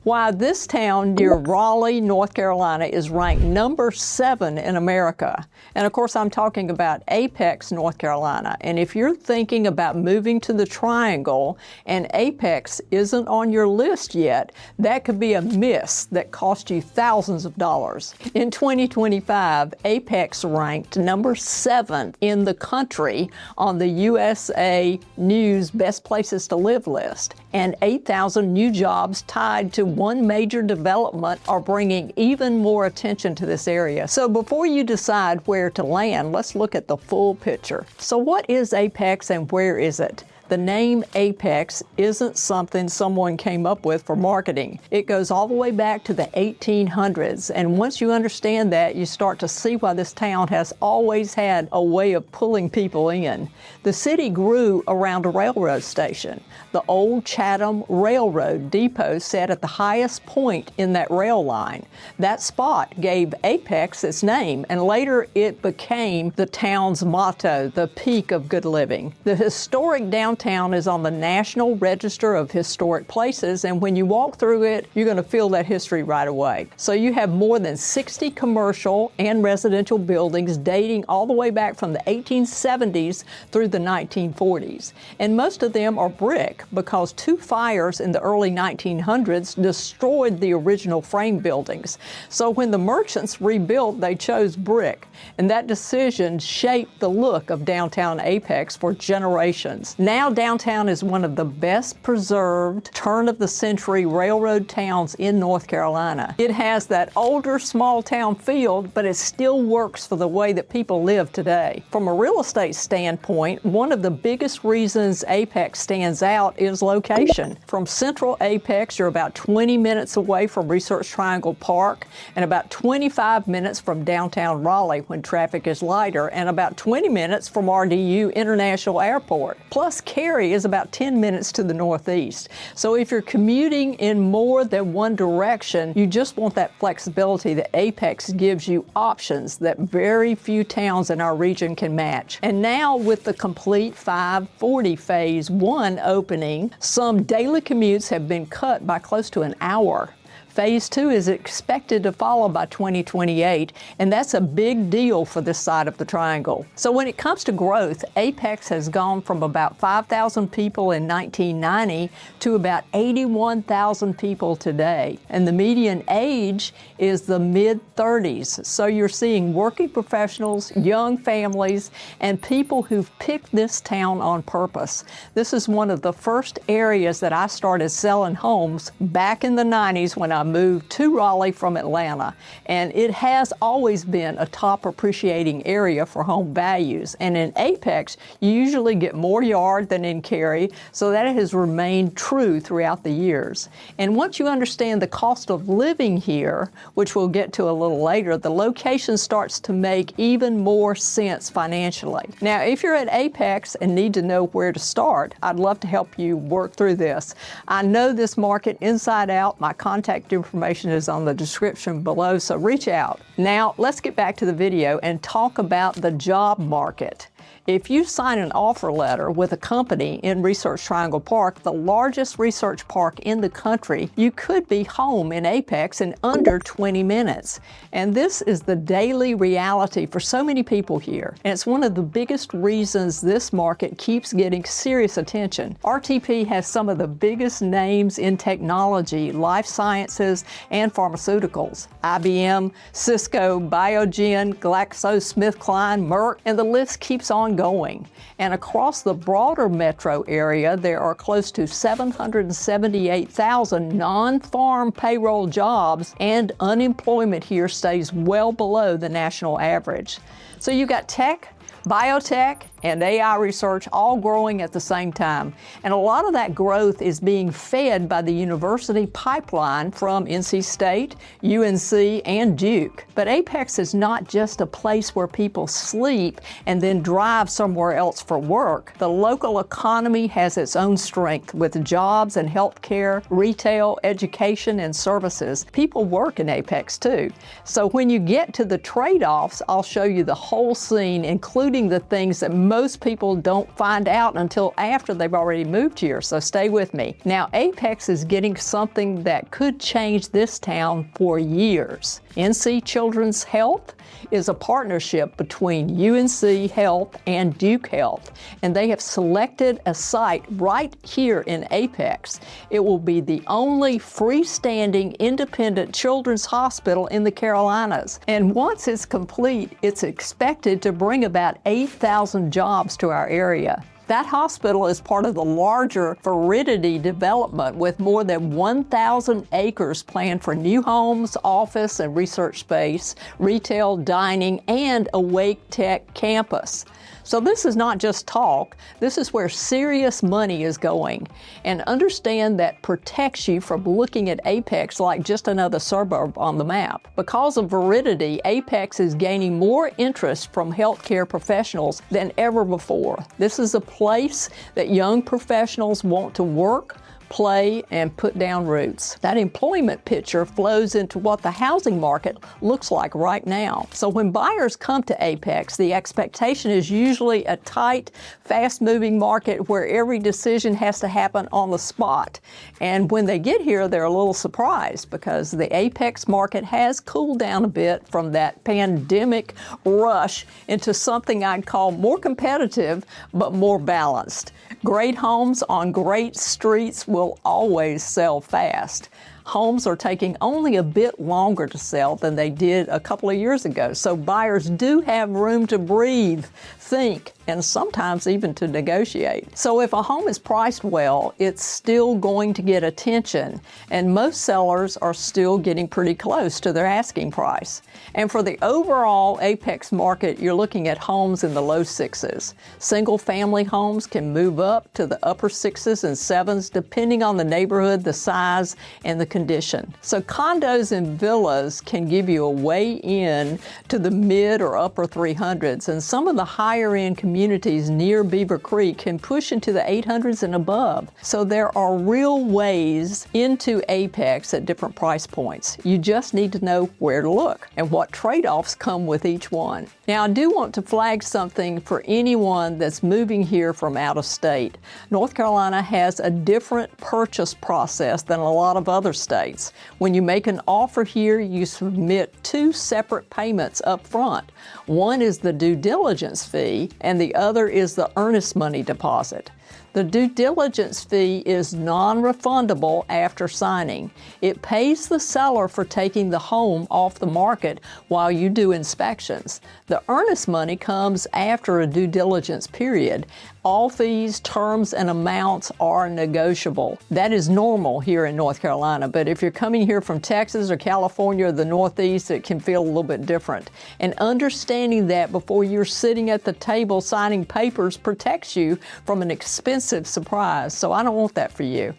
Why this town near Raleigh, North Carolina is ranked number 7 in America. And of course, I'm talking about Apex, North Carolina. And if you're thinking about moving to the Triangle and Apex isn't on your list yet, that could be a miss that cost you thousands of dollars. In 2025, Apex ranked number 7 in the country on the USA News Best Places to Live list. And 8,000 new jobs tied to one major development are bringing even more attention to this area. So before you decide where to land, let's look at the full picture. So what is Apex and where is it? The name Apex isn't something someone came up with for marketing. It goes all the way back to the 1800s. And once you understand that, you start to see why this town has always had a way of pulling people in. The city grew around a railroad station. The old Chatham Railroad depot sat at the highest point in that rail line. That spot gave Apex its name, and later it became the town's motto, the peak of good living. The historic downtown is on the National Register of Historic Places, and when you walk through it, you're going to feel that history right away. So you have more than 60 commercial and residential buildings dating all the way back from the 1870s through the 1940s. And most of them are brick because 2 fires in the early 1900s destroyed the original frame buildings. So when the merchants rebuilt, they chose brick. And that decision shaped the look of downtown Apex for generations. Now downtown is one of the best preserved turn-of-the-century railroad towns in North Carolina. It has that older small town feel, but it still works for the way that people live today. From a real estate standpoint, one of the biggest reasons Apex stands out is location. From central Apex, you're about 20 minutes away from Research Triangle Park and about 25 minutes from downtown Raleigh when traffic is lighter and about 20 minutes from RDU International Airport. Plus, Cary is about 10 minutes to the northeast. So if you're commuting in more than one direction, you just want that flexibility that Apex gives you options that very few towns in our region can match. And now with the complete 540 Phase 1 opening, some daily commutes have been cut by close to an hour. Phase 2 is expected to follow by 2028, and that's a big deal for this side of the Triangle. So when it comes to growth, Apex has gone from about 5,000 people in 1990 to about 81,000 people today. And the median age is the mid-30s. So you're seeing working professionals, young families, and people who've picked this town on purpose. This is one of the first areas that I started selling homes back in the 90s when I moved to Raleigh from Atlanta, and it has always been a top appreciating area for home values. And in Apex, you usually get more yard than in Cary, so that has remained true throughout the years. And once you understand the cost of living here, which we'll get to a little later, the location starts to make even more sense financially. Now, if you're at Apex and need to know where to start, I'd love to help you work through this. I know this market inside out. My contact information is on the description below, so reach out. Now, let's get back to the video and talk about the job market. If you sign an offer letter with a company in Research Triangle Park, the largest research park in the country, you could be home in Apex in under 20 minutes. And this is the daily reality for so many people here. And it's one of the biggest reasons this market keeps getting serious attention. RTP has some of the biggest names in technology, life sciences, and pharmaceuticals. IBM, Cisco, Biogen, GlaxoSmithKline, Merck, and the list keeps on going. And across the broader metro area, there are close to 778,000 non-farm payroll jobs, and unemployment here stays well below the national average. So you got tech, biotech, and AI research all growing at the same time. And a lot of that growth is being fed by the university pipeline from NC State, UNC, and Duke. But Apex is not just a place where people sleep and then drive somewhere else for work. The local economy has its own strength with jobs and healthcare, retail, education, and services. People work in Apex too. So when you get to the trade-offs, I'll show you the whole scene, including the things that most people don't find out until after they've already moved here, so stay with me. Now, Apex is getting something that could change this town for years. NC Children's Health is a partnership between UNC Health and Duke Health, and they have selected a site right here in Apex. It will be the only freestanding independent children's hospital in the Carolinas. And once it's complete, it's expected to bring about 8,000 jobs to our area. That hospital is part of the larger Veridity development with more than 1,000 acres planned for new homes, office and research space, retail, dining, and a Wake Tech campus. So this is not just talk, this is where serious money is going. And understand that protects you from looking at Apex like just another suburb on the map. Because of Veridity, Apex is gaining more interest from healthcare professionals than ever before. This is a place that young professionals want to work, play, and put down roots. That employment picture flows into what the housing market looks like right now. So when buyers come to Apex, the expectation is usually a tight, fast-moving market where every decision has to happen on the spot. And when they get here, they're a little surprised because the Apex market has cooled down a bit from that pandemic rush into something I'd call more competitive, but more balanced. Great homes on great streets will always sell fast. Homes are taking only a bit longer to sell than they did a couple of years ago, so buyers do have room to breathe, think, and sometimes even to negotiate. So if a home is priced well, it's still going to get attention, and most sellers are still getting pretty close to their asking price. And for the overall Apex market, you're looking at homes in the low sixes. Single-family homes can move up to the upper sixes and sevens depending on the neighborhood, the size, and the condition. So condos and villas can give you a way in to the mid or upper 300s, and some of the higher end communities near Beaver Creek can push into the 800s and above. So there are real ways into Apex at different price points. You just need to know where to look and what trade-offs come with each one. Now, I do want to flag something for anyone that's moving here from out of state. North Carolina has a different purchase process than a lot of other states. When you make an offer here, you submit two separate payments up front. One is the due diligence fee, and the other is the earnest money deposit. The due diligence fee is non-refundable after signing. It pays the seller for taking the home off the market while you do inspections. The earnest money comes after a due diligence period. All fees, terms, and amounts are negotiable. That is normal here in North Carolina, but if you're coming here from Texas or California or the Northeast, it can feel a little bit different. And understanding that before you're sitting at the table signing papers protects you from an expensive surprise, so I don't want that for you.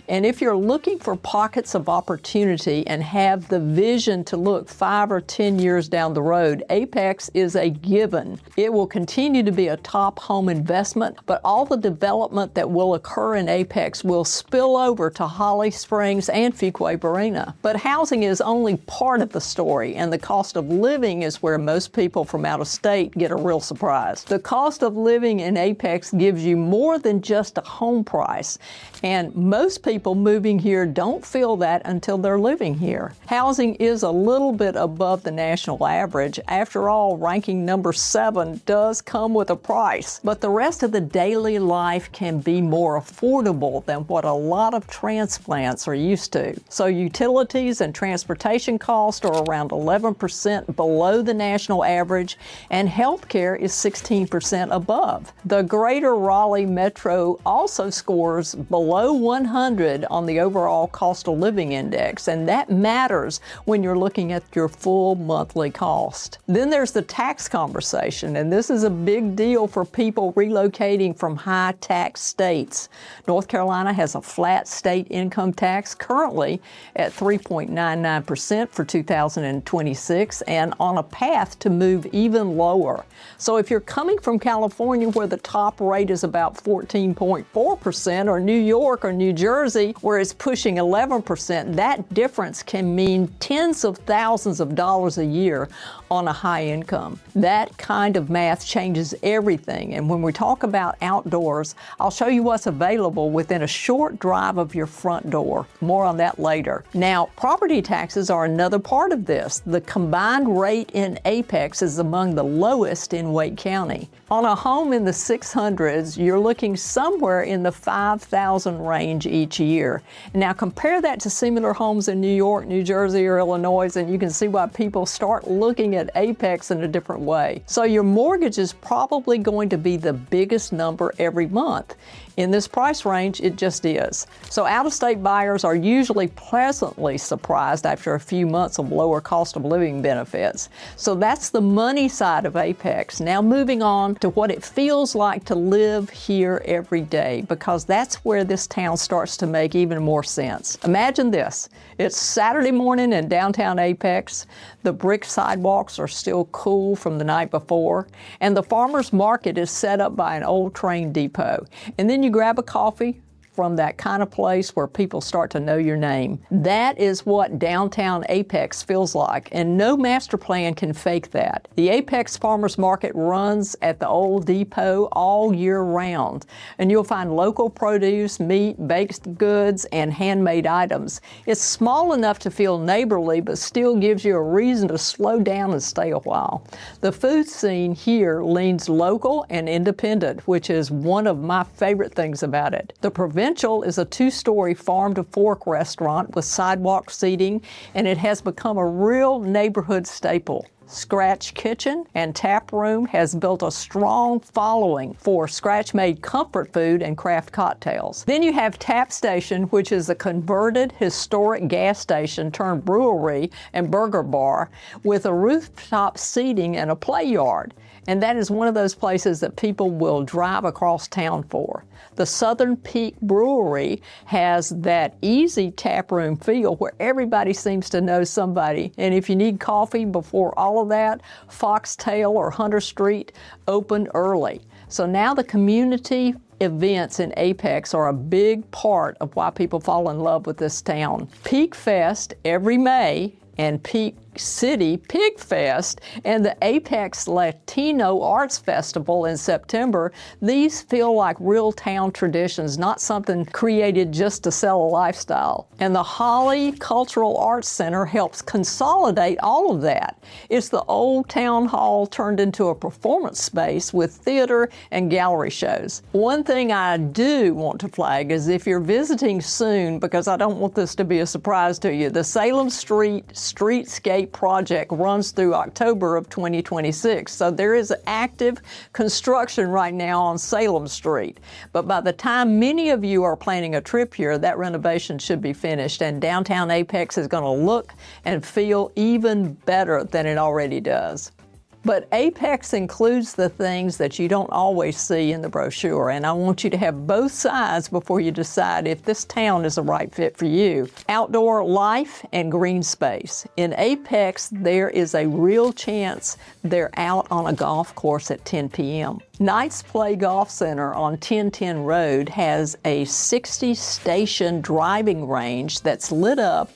And if you're looking for pockets of opportunity and have the vision to look 5 or 10 years down the road, Apex is a given. It will continue to be a top home investment, but all the development that will occur in Apex will spill over to Holly Springs and Fuquay-Varina. But housing is only part of the story, and the cost of living is where most people from out of state get a real surprise. The cost of living in Apex gives you more than just a home price, and most people moving here don't feel that until they're living here. Housing is a little bit above the national average. After all, ranking number 7 does come with a price, but the rest of the daily life can be more affordable than what a lot of transplants are used to. So utilities and transportation costs are around 11% below the national average, and healthcare is 16% above. The Greater Raleigh Metro also scores below 100 on the overall cost of living index, and that matters when you're looking at your full monthly cost. Then there's the tax conversation, and this is a big deal for people relocating originating from high tax states. North Carolina has a flat state income tax currently at 3.99% for 2026 and on a path to move even lower. So if you're coming from California where the top rate is about 14.4%, or New York or New Jersey where it's pushing 11%, that difference can mean tens of thousands of dollars a year on a high income. That kind of math changes everything. And when we talk about outdoors, I'll show you what's available within a short drive of your front door. More on that later. Now, property taxes are another part of this. The combined rate in Apex is among the lowest in Wake County. On a home in the 600s, you're looking somewhere in the 5,000 range each year. Now compare that to similar homes in New York, New Jersey, or Illinois, and you can see why people start looking at Apex in a different way. So your mortgage is probably going to be the biggest number every month. In this price range, it just is. So out-of-state buyers are usually pleasantly surprised after a few months of lower cost of living benefits. So that's the money side of Apex. Now moving on to what it feels like to live here every day, because that's where this town starts to make even more sense. Imagine this. It's Saturday morning in downtown Apex. The brick sidewalks are still cool from the night before, and the farmer's market is set up by an old train depot. And then you grab a coffee from that kind of place where people start to know your name. That is what downtown Apex feels like, and no master plan can fake that. The Apex Farmers Market runs at the old depot all year round, and you'll find local produce, meat, baked goods, and handmade items. It's small enough to feel neighborly, but still gives you a reason to slow down and stay a while. The food scene here leans local and independent, which is one of my favorite things about it. The Provincial is a two-story farm-to-fork restaurant with sidewalk seating, and it has become a real neighborhood staple. Scratch Kitchen and Tap Room has built a strong following for scratch-made comfort food and craft cocktails. Then you have Tap Station, which is a converted historic gas station turned brewery and burger bar with a rooftop seating and a play yard. And that is one of those places that people will drive across town for. The Southern Peak Brewery has that easy taproom feel where everybody seems to know somebody. And if you need coffee before all of that, Foxtail or Hunter Street open early. So now the community events in Apex are a big part of why people fall in love with this town. Peak Fest every May and Peak City Pig Fest and the Apex Latino Arts Festival in September, these feel like real town traditions, not something created just to sell a lifestyle. And the Holly Cultural Arts Center helps consolidate all of that. It's the old town hall turned into a performance space with theater and gallery shows. One thing I do want to flag is if you're visiting soon, because I don't want this to be a surprise to you, the Salem Street Streetscape project runs through October of 2026. So there is active construction right now on Salem Street. But by the time many of you are planning a trip here, that renovation should be finished, and downtown Apex is going to look and feel even better than it already does. But Apex includes the things that you don't always see in the brochure, and I want you to have both sides before you decide if this town is the right fit for you. Outdoor life and green space. In Apex, there is a real chance they're out on a golf course at 10 p.m. Knights Play Golf Center on 1010 Road has a 60-station driving range that's lit up,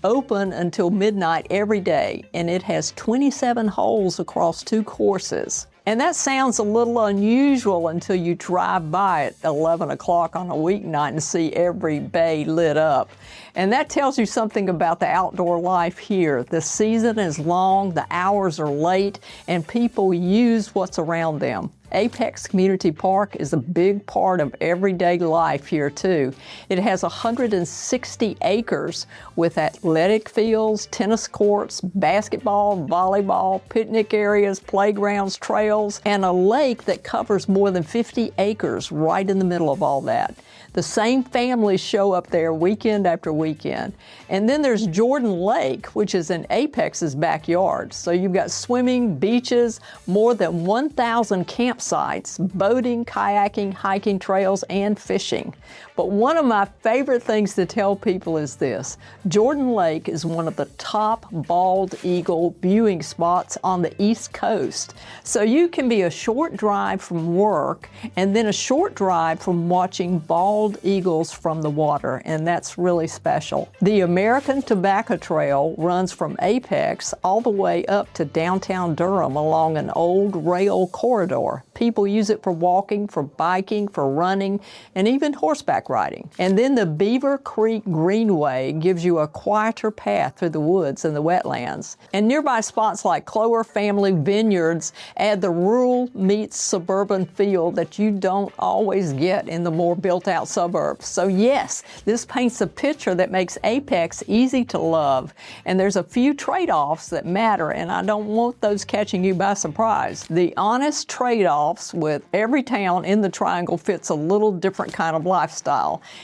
open until midnight every day, and it has 27 holes across 2 courses. And that sounds a little unusual until you drive by at 11 o'clock on a weeknight and see every bay lit up. And that tells you something about the outdoor life here. The season is long, the hours are late, and people use what's around them. Apex Community Park is a big part of everyday life here too. It has 160 acres with athletic fields, tennis courts, basketball, volleyball, picnic areas, playgrounds, trails, and a lake that covers more than 50 acres right in the middle of all that. The same families show up there weekend after weekend. weekend. And then there's Jordan Lake, which is in Apex's backyard. So you've got swimming, beaches, more than 1,000 campsites, boating, kayaking, hiking trails, and fishing. But one of my favorite things to tell people is this: Jordan Lake is one of the top bald eagle viewing spots on the East Coast. So you can be a short drive from work and then a short drive from watching bald eagles from the water, and that's really special. The American Tobacco Trail runs from Apex all the way up to downtown Durham along an old rail corridor. People use it for walking, for biking, for running, and even horseback riding. And then the Beaver Creek Greenway gives you a quieter path through the woods and the wetlands. And nearby spots like Clower Family Vineyards add the rural meets suburban feel that you don't always get in the more built-out suburbs. So yes, this paints a picture that makes Apex easy to love. And there's a few trade-offs that matter, and I don't want those catching you by surprise. The honest trade-offs with every town in the Triangle fits a little different kind of lifestyle.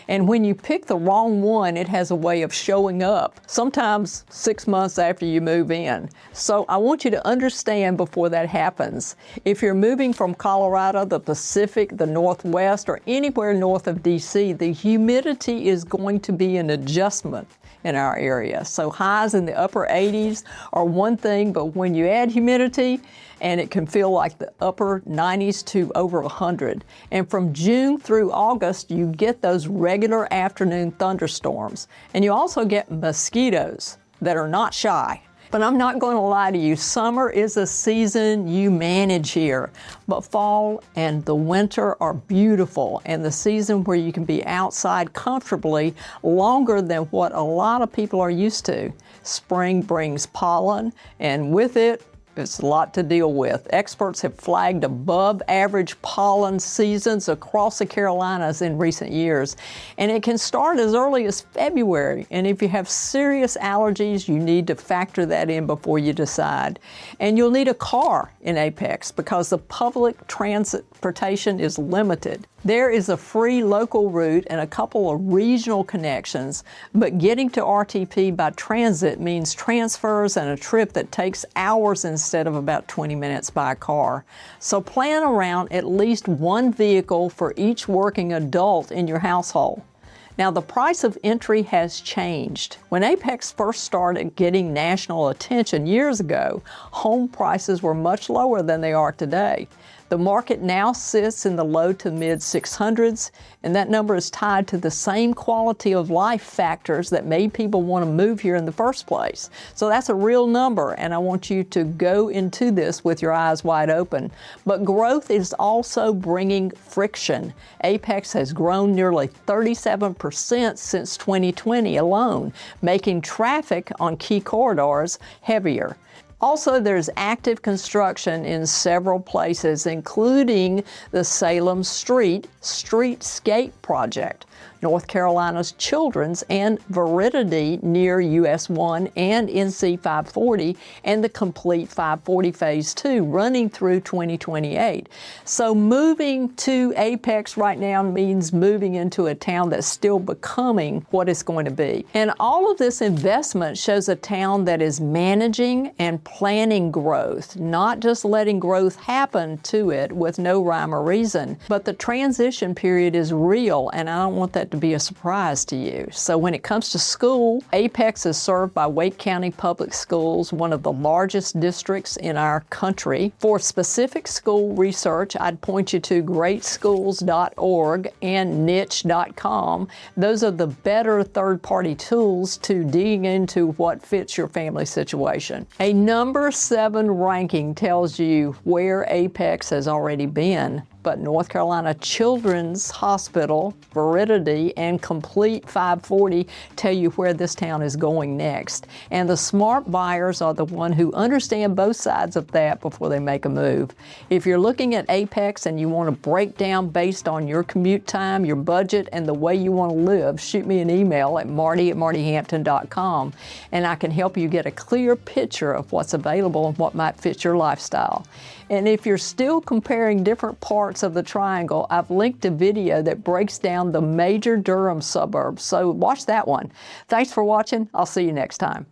And when you pick the wrong one, it has a way of showing up, sometimes 6 months after you move in. So I want you to understand before that happens, if you're moving from Colorado, the Pacific, the Northwest, or anywhere north of DC, the humidity is going to be an adjustment in our area. So highs in the upper 80s are one thing, but when you add humidity, and it can feel like the upper 90s to over 100. And from June through August, you get those regular afternoon thunderstorms. And you also get mosquitoes that are not shy. But I'm not going to lie to you, summer is a season you manage here. But fall and the winter are beautiful, and the season where you can be outside comfortably longer than what a lot of people are used to. Spring brings pollen, and with it, it's a lot to deal with. Experts have flagged above average pollen seasons across the Carolinas in recent years. And it can start as early as February. And if you have serious allergies, you need to factor that in before you decide. And you'll need a car in Apex because the public transportation is limited. There is a free local route and a couple of regional connections, but getting to RTP by transit means transfers and a trip that takes hours instead of about 20 minutes by car. So plan around at least one vehicle for each working adult in your household. Now, the price of entry has changed. When Apex first started getting national attention years ago, home prices were much lower than they are today. The market now sits in the low to mid 600s, and that number is tied to the same quality of life factors that made people want to move here in the first place. So that's a real number, and I want you to go into this with your eyes wide open. But growth is also bringing friction. Apex has grown nearly 37% since 2020 alone, making traffic on key corridors heavier. Also, there's active construction in several places, including the Salem Streetscape project, North Carolina's Children's, and Veridity near US 1 and NC 540, and the complete 540 Phase 2 running through 2028. So moving to Apex right now means moving into a town that's still becoming what it's going to be. And all of this investment shows a town that is managing and planning growth, not just letting growth happen to it with no rhyme or reason. But the transition period is real, and I don't want that to be a surprise to you. So when it comes to school, Apex is served by Wake County Public Schools, one of the largest districts in our country. For specific school research, I'd point you to greatschools.org and niche.com. Those are the better third-party tools to dig into what fits your family situation. A number 7 ranking tells you where Apex has already been, but North Carolina Children's Hospital, Veridity, and Complete 540 tell you where this town is going next. And the smart buyers are the one who understand both sides of that before they make a move. If you're looking at Apex and you want to break down based on your commute time, your budget, and the way you want to live, shoot me an email at marty@martyhampton.com, and I can help you get a clear picture of what's available and what might fit your lifestyle. And if you're still comparing different parts parts of the triangle, I've linked a video that breaks down the major Durham suburbs, so watch that one. Thanks for watching. I'll see you next time.